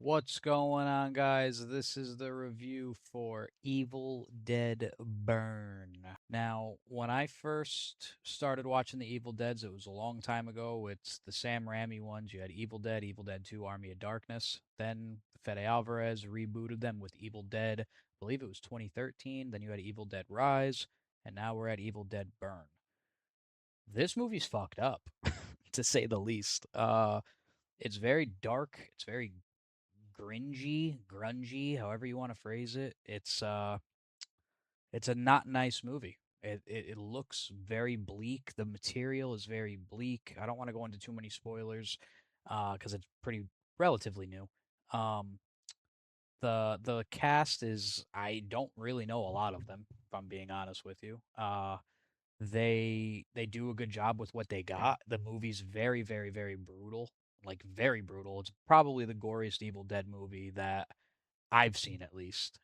What's going on, guys? This is the review for Evil Dead Burn. Now, when I first started watching the Evil Deads, it was a long time ago. It's the Sam Raimi ones. You had Evil Dead, Evil Dead 2, Army of Darkness. Then Fede Alvarez rebooted them with Evil Dead, I believe it was 2013. Then you had Evil Dead Rise, and now we're at Evil Dead Burn. This movie's fucked up, to say the least. It's very dark. It's very grungy, however you want to phrase it. It's a not nice movie. It looks very bleak. The material is very bleak. I don't want to go into too many spoilers, because it's pretty relatively new. Um, the cast is I don't really know a lot of them, if I'm being honest with you. They do a good job with what they got. The movie's very, very, very brutal. Like very brutal. It's probably the goriest Evil Dead movie that I've seen, at least.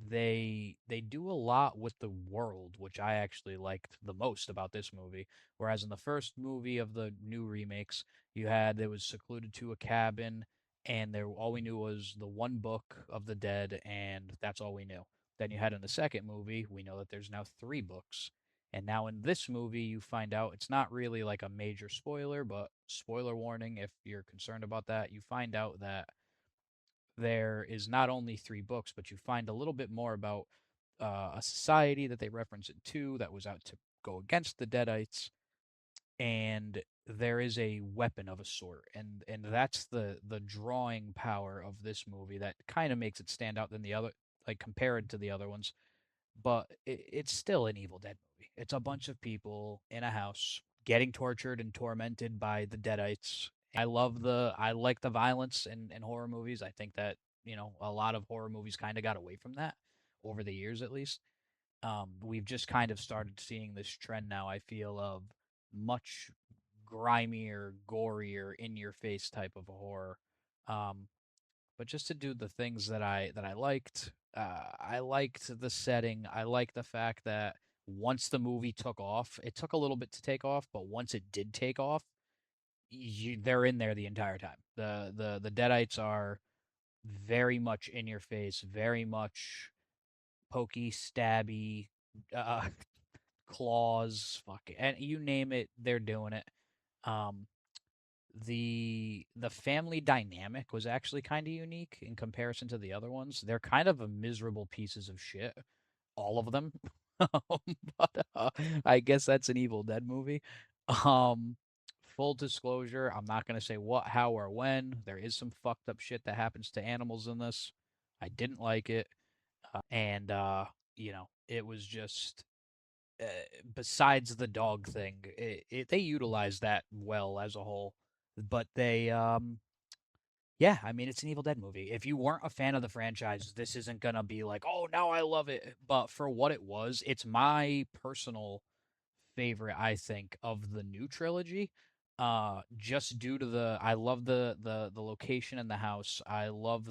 They do a lot with the world, which I actually liked the most about this movie. Whereas in the first movie of the new remakes, it was secluded to a cabin, and there all we knew was the one book of the dead, and that's all we knew. Then you had in the second movie, we know that there's now three books. And now in this movie, you find out it's not really like a major spoiler, but spoiler warning if you're concerned about that. You find out that there is not only three books, but you find a little bit more about a society that they reference it to that was out to go against the Deadites, and there is a weapon of a sort, and that's the drawing power of this movie that kind of makes it stand out than the other, like compared to the other ones. But it's still an Evil Dead movie. It's a bunch of people in a house getting tortured and tormented by the Deadites. I like the violence in horror movies. I think that, a lot of horror movies kind of got away from that over the years, at least. We've just kind of started seeing this trend now, I feel, of much grimier, gorier, in your face type of horror. Um, but just to do the things that I liked. I liked the setting. I like the fact that once the movie took off, it took a little bit to take off, but once it did take off, they're in there the entire time. The Deadites are very much in your face, very much pokey, stabby, uh, claws, fuck it, and you name it, they're doing it. Um, the family dynamic was actually kind of unique in comparison to the other ones. They're kind of a miserable pieces of shit, all of them. But I guess that's an Evil Dead movie. Um, Full disclosure, I'm not gonna say what, how, or when. There is some fucked up shit that happens to animals in this. I didn't like it, and it was just uh, besides the dog thing, they utilized that well as a whole. But yeah, I mean, it's an Evil Dead movie. If you weren't a fan of the franchise, this isn't gonna be like, oh, now I love it. But for what it was, it's my personal favorite, I think, of the new trilogy. Just due to I love the location in the house. I love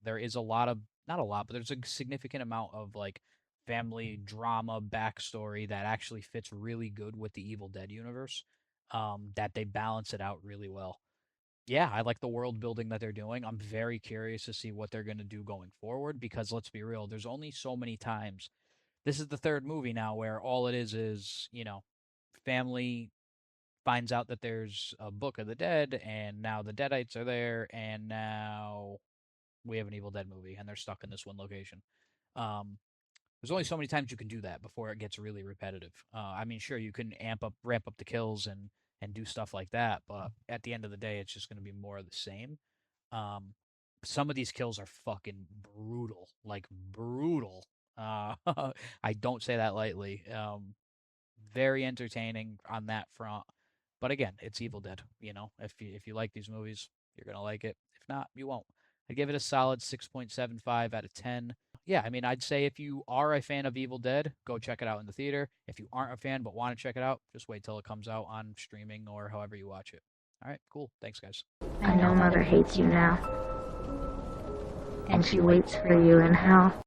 there is a lot of, not a lot, but there's a significant amount of like family drama backstory that actually fits really good with the Evil Dead universe. That they balance it out really well. Yeah, I like the world building that they're doing. I'm very curious to see what they're going to do going forward, because let's be real, there's only so many times. This is the third movie now where all it is, family finds out that there's a book of the dead, and now the Deadites are there, and now we have an Evil Dead movie, and they're stuck in this one location. Um, there's only so many times you can do that before it gets really repetitive. I mean, sure, you can ramp up the kills and do stuff like that, but at the end of the day, it's just going to be more of the same. Um, some of these kills are fucking brutal, like brutal. I don't say that lightly. Very entertaining on that front. But again, it's Evil Dead. If you like these movies, you're gonna like it. If not, you won't. I'd give it a solid 6.75 out of 10. Yeah, I mean, I'd say if you are a fan of Evil Dead, go check it out in the theater. If you aren't a fan but want to check it out, just wait till it comes out on streaming or however you watch it. All right, cool. Thanks, guys. I know Mother hates you now, and she waits for you in hell.